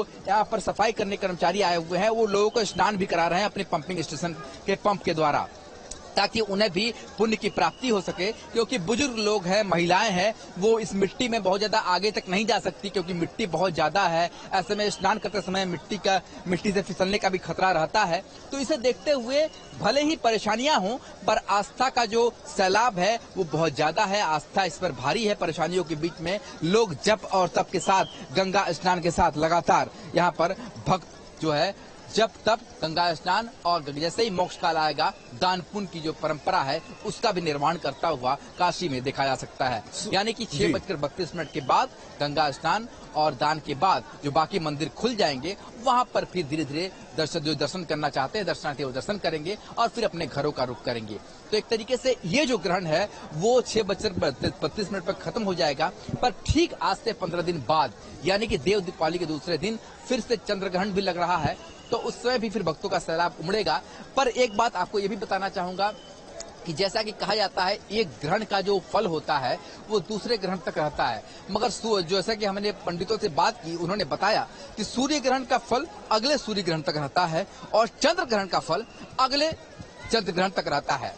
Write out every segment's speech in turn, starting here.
जो यहाँ पर सफाई करने कर्मचारी आए हुए हैं वो लोगों को स्नान भी करा रहे हैं अपने पंपिंग स्टेशन के पंप के द्वारा, ताकि उन्हें भी पुण्य की प्राप्ति हो सके। क्योंकि बुजुर्ग लोग हैं, महिलाएं हैं, वो इस मिट्टी में बहुत ज्यादा आगे तक नहीं जा सकती क्योंकि मिट्टी बहुत ज्यादा है। ऐसे में स्नान करते समय मिट्टी से फिसलने का भी खतरा रहता है। तो इसे देखते हुए भले ही परेशानियां हों, पर आस्था का जो सैलाब है वो बहुत ज्यादा है। आस्था इस पर भारी है। परेशानियों के बीच में लोग जप और तप के साथ, गंगा स्नान के साथ लगातार यहाँ पर भक्त जो है जब तब गंगा स्नान और जैसे ही मोक्ष काल आएगा दान पुण्य की जो परंपरा है उसका भी निर्माण करता हुआ काशी में देखा जा सकता है। यानी कि 6:32 के बाद गंगा स्नान और दान के बाद जो बाकी मंदिर खुल जाएंगे वहां पर फिर धीरे धीरे दर्शन करना चाहते हैं दर्शनार्थी वो दर्शन करेंगे और फिर अपने घरों का रुख करेंगे। तो एक तरीके से ये जो ग्रहण है वो 6:32 पर खत्म हो जाएगा। पर ठीक आज से 15 दिन बाद यानी कि देव दीपावली के दूसरे दिन फिर से चंद्र ग्रहण भी लग रहा है, तो उस समय भी फिर भक्तों का सैलाब उमड़ेगा। पर एक बात आपको ये भी बताना चाहूंगा कि जैसा कि कहा जाता है एक ग्रहण का जो फल होता है वो दूसरे ग्रहण तक रहता है, मगर जैसा कि हमने पंडितों से बात की उन्होंने बताया कि सूर्य ग्रहण का फल अगले सूर्य ग्रहण तक रहता है और चंद्र ग्रहण का फल अगले चंद्र ग्रहण तक रहता है।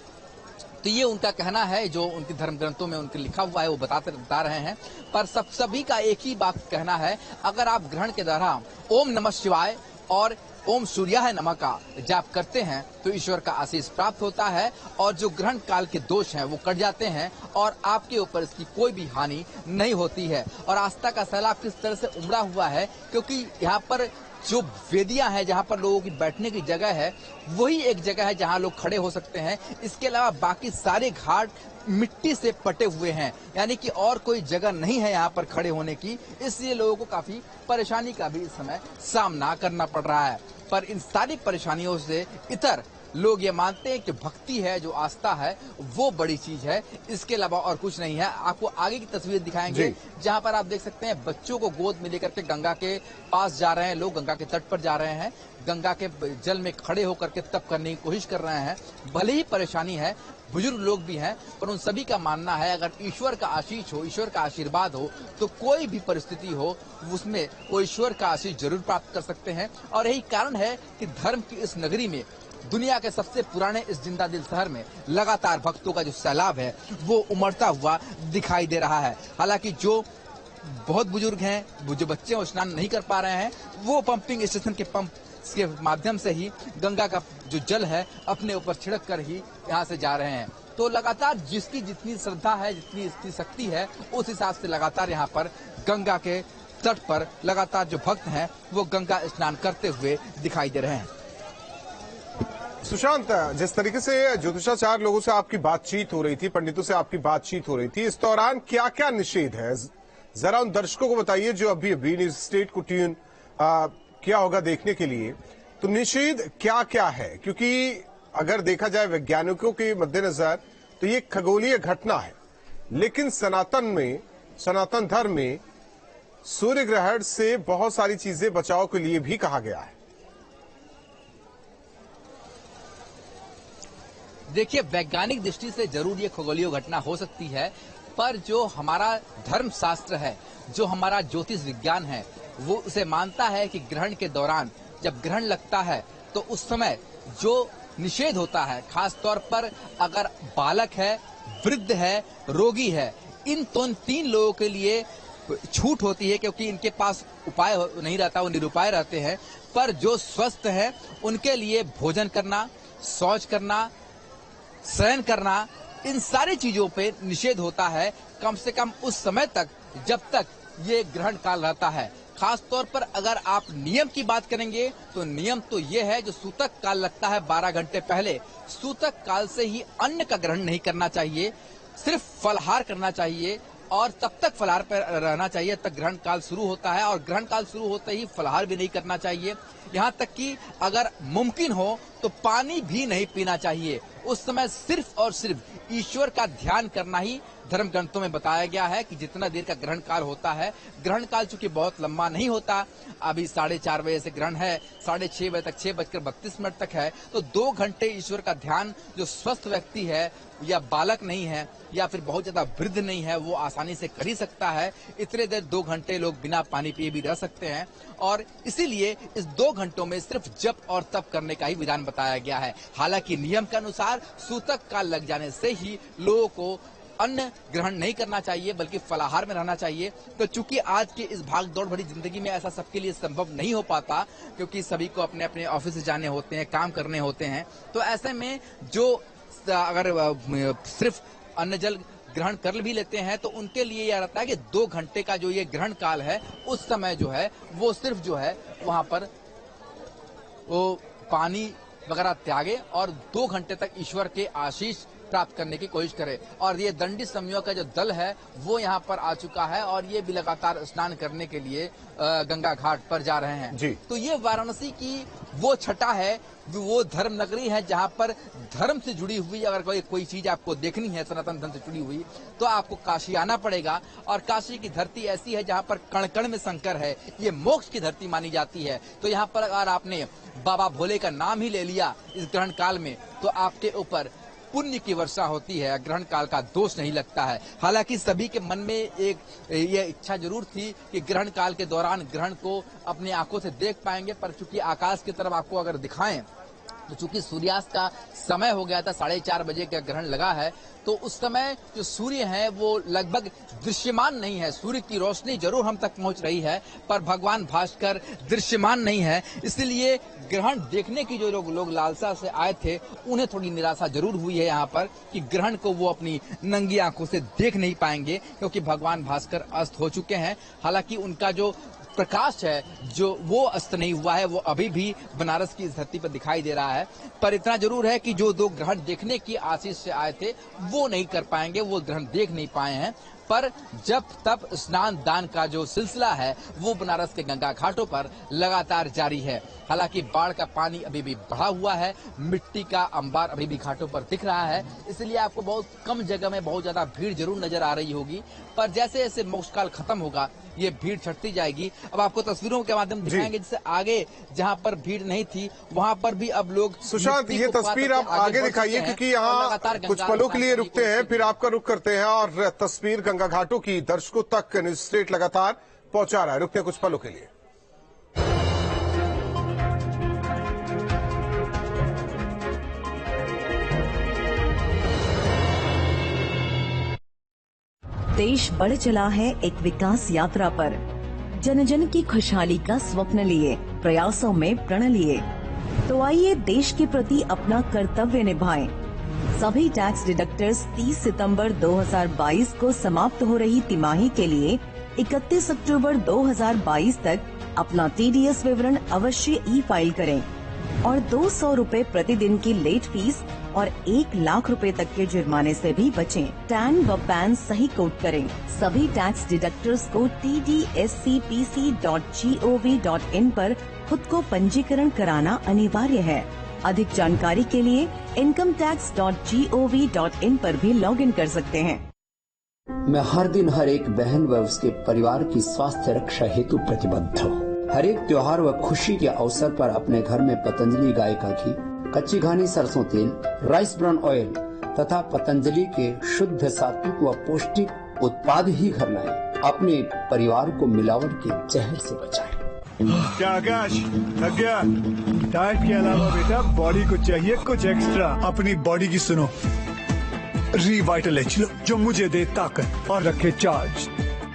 तो ये उनका कहना है, जो उनके धर्म ग्रंथों में उनके लिखा हुआ है वो बता रहे हैं। पर सभी का एक ही बात कहना है, अगर आप ग्रहण के दौरान ओम नमः शिवाय और ओम सूर्याय नमः का जाप करते हैं तो ईश्वर का आशीष प्राप्त होता है और जो ग्रहण काल के दोष हैं वो कट जाते हैं और आपके ऊपर इसकी कोई भी हानि नहीं होती है। और आस्था का सैलाब किस तरह से उमड़ा हुआ है, क्योंकि यहाँ पर जो वेदियां हैं जहां पर लोगों की बैठने की जगह है वही एक जगह है जहां लोग खड़े हो सकते हैं। इसके अलावा बाकी सारे घाट मिट्टी से पटे हुए हैं, यानी कि और कोई जगह नहीं है यहाँ पर खड़े होने की, इसलिए लोगों को काफी परेशानी का भी इस समय सामना करना पड़ रहा है। पर इन सारी परेशानियों से इतर लोग ये मानते हैं कि भक्ति है, जो आस्था है वो बड़ी चीज है, इसके अलावा और कुछ नहीं है। आपको आगे की तस्वीर दिखाएंगे जहां पर आप देख सकते हैं बच्चों को गोद में लेकर के गंगा के पास जा रहे हैं लोग, गंगा के तट पर जा रहे हैं, गंगा के जल में खड़े होकर के तप करने की कोशिश कर रहे हैं। भले ही परेशानी है, बुजुर्ग लोग भी हैं, पर उन सभी का मानना है अगर ईश्वर का आशीष हो, ईश्वर का आशीर्वाद हो तो कोई भी परिस्थिति हो उसमें वो ईश्वर का आशीष जरूर प्राप्त कर सकते हैं। और यही कारण है कि धर्म की इस नगरी में, दुनिया के सबसे पुराने इस जिंदा दिल शहर में लगातार भक्तों का जो सैलाब है वो उमड़ता हुआ दिखाई दे रहा है। हालांकि जो बहुत बुजुर्ग हैं, जो बच्चे स्नान नहीं कर पा रहे हैं, वो पंपिंग स्टेशन के पंप के माध्यम से ही गंगा का जो जल है अपने ऊपर छिड़क कर ही यहाँ से जा रहे हैं। तो लगातार जिसकी जितनी श्रद्धा है, जितनी इसकी शक्ति है, उस हिसाब से लगातार यहाँ पर गंगा के तट पर लगातार जो भक्त हैं वो गंगा स्नान करते हुए दिखाई दे रहे हैं। सुशांत, जिस तरीके से ज्योतिषाचार्य लोगों से आपकी बातचीत हो रही थी, पंडितों से आपकी बातचीत हो रही थी, इस दौरान क्या क्या निषेध है जरा उन दर्शकों को बताइए जो अभी न्यूज स्टेट को ट्यून किया होगा देखने के लिए। तो निषेध क्या क्या है, क्योंकि अगर देखा जाए वैज्ञानिकों के मद्देनजर तो ये खगोलीय घटना है, लेकिन सनातन धर्म में सूर्य ग्रहण से बहुत सारी चीजें बचाव के लिए भी कहा गया है। देखिए, वैज्ञानिक दृष्टि से जरूर ये खगोलीय घटना हो सकती है, पर जो हमारा धर्म शास्त्र है, जो हमारा ज्योतिष विज्ञान है, वो उसे मानता है कि ग्रहण के दौरान जब ग्रहण लगता है तो उस समय जो निषेध होता है, खास तौर पर अगर बालक है, वृद्ध है, रोगी है, इन तीन लोगों के लिए छूट होती है क्योंकि इनके पास उपाय नहीं रहता, वो निरुपाय रहते हैं। पर जो स्वस्थ है उनके लिए भोजन करना, शौच करना, शयन करना, इन सारी चीजों पे निषेध होता है, कम से कम उस समय तक जब तक ये ग्रहण काल रहता है। खास तौर पर अगर आप नियम की बात करेंगे तो नियम तो ये है, जो सूतक काल लगता है 12 घंटे पहले, सूतक काल से ही अन्न का ग्रहण नहीं करना चाहिए, सिर्फ फलाहार करना चाहिए और तब तक फलाहार पर रहना चाहिए तक ग्रहण काल शुरू होता है। और ग्रहण काल शुरू होते ही फलाहार भी नहीं करना चाहिए, यहाँ तक कि अगर मुमकिन हो तो पानी भी नहीं पीना चाहिए। उस समय सिर्फ और सिर्फ ईश्वर का ध्यान करना ही धर्म ग्रंथों में बताया गया है कि जितना देर का ग्रहण काल होता है, ग्रहण काल चूंकि बहुत लंबा नहीं होता, अभी 4:30 बजे से ग्रहण है, 6:30 बजे तक 6:32 तक है, तो 2 घंटे ईश्वर का ध्यान जो स्वस्थ व्यक्ति है या बालक नहीं है या फिर बहुत ज्यादा वृद्ध नहीं है वो आसानी से कर ही सकता है। इतने देर 2 घंटे लोग बिना पानी पिए भी रह सकते हैं और इसीलिए इस 2 घंटों में सिर्फ जप और तप करने का ही विधान बताया गया है। हालांकि नियम के अनुसार सूतक काल लग जाने से ही लोगों को अन्न ग्रहण नहीं करना चाहिए बल्कि फलाहार में रहना चाहिए। तो चूंकि आज के इस भाग दौड़ भरी जिंदगी में ऐसा सबके लिए संभव नहीं हो पाता क्योंकि सभी को अपने अपने ऑफिस जाने होते हैं, काम करने होते हैं, तो ऐसे में जो अगर सिर्फ अन्न जल ग्रहण कर भी लेते हैं तो उनके लिए यह रहता है कि 2 घंटे का जो ये ग्रहण काल है उस समय जो है वो सिर्फ जो है वहां पर वो पानी वगैरह त्यागे और 2 घंटे तक ईश्वर के आशीष प्राप्त करने की कोशिश करे। और ये दंडी समूह का जो दल है वो यहाँ पर आ चुका है और ये भी लगातार स्नान करने के लिए गंगा घाट पर जा रहे हैं जी। तो ये वाराणसी की वो छटा है, वो धर्म नगरी है जहाँ पर धर्म से जुड़ी हुई अगर कोई चीज आपको देखनी है सनातन धर्म से जुड़ी हुई तो आपको काशी आना पड़ेगा। और काशी की धरती ऐसी है जहाँ पर कण कण में शंकर है, ये मोक्ष की धरती मानी जाती है। तो यहाँ पर अगर आपने बाबा भोले का नाम ही ले लिया इस ग्रहण काल में तो आपके ऊपर पुण्य की वर्षा होती है, ग्रहण काल का दोष नहीं लगता है। हालांकि सभी के मन में एक ये इच्छा जरूर थी कि ग्रहण काल के दौरान ग्रहण को अपनी आंखों से देख पाएंगे, पर चूंकि आकाश की तरफ आपको अगर दिखाएं तो चूंकि सूर्यास्त का समय हो गया था, 4:30 बजे का ग्रहण लगा है, तो उस समय जो सूर्य है वो लगभग दृश्यमान नहीं है। सूर्य की रोशनी जरूर हम तक पहुंच रही है पर भगवान भास्कर दृश्यमान नहीं है। इसलिए ग्रहण देखने की जो लोग लालसा से आए थे उन्हें थोड़ी निराशा जरूर हुई है यहाँ पर कि ग्रहण को वो अपनी नंगी आंखों से देख नहीं पाएंगे क्योंकि भगवान भास्कर अस्त हो चुके हैं। हालांकि उनका जो प्रकाश है जो वो अस्त नहीं हुआ है, वो अभी भी बनारस की इस धरती पर दिखाई दे रहा है। पर इतना जरूर है कि जो 2 ग्रहण देखने की आशीष से आए थे वो नहीं कर पाएंगे, वो ग्रहण देख नहीं पाए हैं। पर जब तब स्नान दान का जो सिलसिला है वो बनारस के गंगा घाटों पर लगातार जारी है। हालांकि बाढ़ का पानी अभी भी बढ़ा हुआ है, मिट्टी का अंबार अभी भी घाटों पर दिख रहा है, इसलिए आपको बहुत कम जगह में बहुत ज्यादा भीड़ जरूर नजर आ रही होगी। पर जैसे जैसे मोक्ष काल खत्म होगा ये भीड़ छटती जाएगी। अब आपको तस्वीरों के माध्यम दिखाएंगे जिससे आगे जहाँ पर भीड़ नहीं थी वहाँ पर भी अब लोग। सुशांत, ये तस्वीर आप आगे दिखाइए क्योंकि यहाँ कुछ पलों के लिए रुकते हैं, फिर आपका रुख करते हैं और तस्वीर गंगा घाटों की दर्शकों तक न्यूज स्टेट लगातार पहुंचा रहा है। रुकते हैं कुछ पलों के लिए। देश बढ़ चला है एक विकास यात्रा पर, जन जन की खुशहाली का स्वप्न लिए, प्रयासों में प्रण लिए। तो आइए देश के प्रति अपना कर्तव्य निभाएं। सभी टैक्स डिडक्टर्स 30 सितंबर 2022 को समाप्त हो रही तिमाही के लिए 31 अक्टूबर 2022 तक अपना TDS विवरण अवश्य ई-फाइल करें और 200 रूपए प्रतिदिन की लेट फीस और 1 लाख रुपए तक के जुर्माने से भी बचें। टैन व पैन सही कोड करें। सभी टैक्स डिडक्टर्स को tdscpc.gov.in पर खुद को पंजीकरण कराना अनिवार्य है। अधिक जानकारी के लिए incometax.gov.in पर भी लॉगिन कर सकते हैं। मैं हर दिन हर एक बहन व उसके परिवार की स्वास्थ्य रक्षा हेतु प्रतिबद्ध हूँ। हर एक त्योहार व खुशी के अवसर पर अपने घर में पतंजलि गाय का घी, कच्ची घानी सरसों तेल, राइस ब्राउन ऑयल तथा पतंजलि के शुद्ध सात्विक व पौष्टिक उत्पाद ही घर लाएं। अपने परिवार को मिलावट के जहर से बचाएं। क्या आकाश थक गया? डाइट के अलावा बेटा बॉडी को चाहिए कुछ एक्स्ट्रा। अपनी बॉडी की सुनो, रिवाइटल एच लो जो मुझे दे ताकत और रखे चार्ज।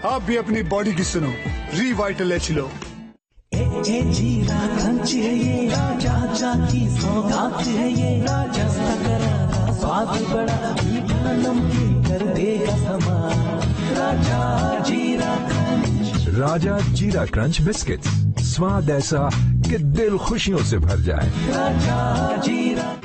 आप भी अपनी बॉडी की सुनो, रिवाइटल एच लो। जीरा क्रंच है ये, राजा की सौगात है ये, राजा स्वाद बड़ा मीठा नमकीन कर देगा समान। राजा जीरा क्रंच। राजा जीरा क्रंच बिस्किट, स्वाद ऐसा कि दिल खुशियों से भर जाए। राजा जीरा।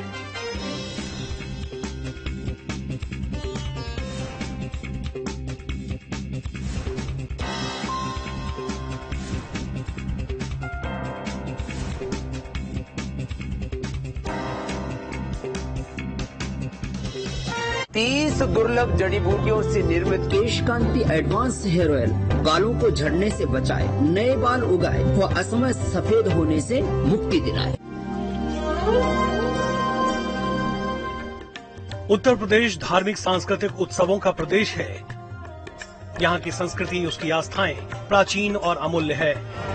30 दुर्लभ जड़ी बूटियों से निर्मित केशकांति एडवांस हेयर ऑयल बालों को झड़ने से बचाए, नए बाल उगाए व असमय सफेद होने से मुक्ति दिलाए। उत्तर प्रदेश धार्मिक सांस्कृतिक उत्सवों का प्रदेश है। यहाँ की संस्कृति, उसकी आस्थाएं प्राचीन और अमूल्य है।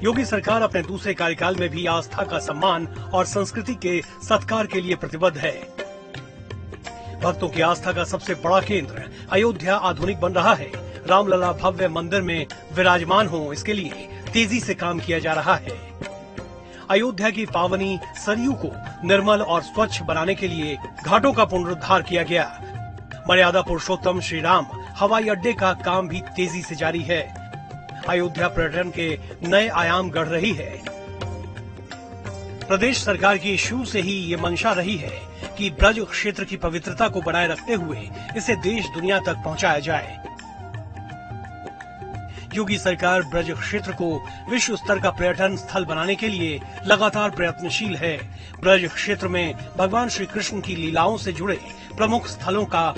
योगी सरकार अपने दूसरे कार्यकाल में भी आस्था का सम्मान और संस्कृति के सत्कार के लिए प्रतिबद्ध है। भक्तों की आस्था का सबसे बड़ा केंद्र अयोध्या आधुनिक बन रहा है। रामलला भव्य मंदिर में विराजमान हो, इसके लिए तेजी से काम किया जा रहा है। अयोध्या की पावनी सरयू को निर्मल और स्वच्छ बनाने के लिए घाटों का पुनरुद्धार किया गया। मर्यादा पुरुषोत्तम श्री राम हवाई अड्डे का काम भी तेजी से जारी है। अयोध्या पर्यटन के नए आयाम गढ़ रही है। प्रदेश सरकार की शुरू से ही ये मंशा रही है कि ब्रज क्षेत्र की पवित्रता को बनाए रखते हुए इसे देश दुनिया तक पहुंचाया जाए। योगी सरकार ब्रज क्षेत्र को विश्व स्तर का पर्यटन स्थल बनाने के लिए लगातार प्रयत्नशील है। ब्रज क्षेत्र में भगवान श्री कृष्ण की लीलाओं से जुड़े प्रमुख स्थलों का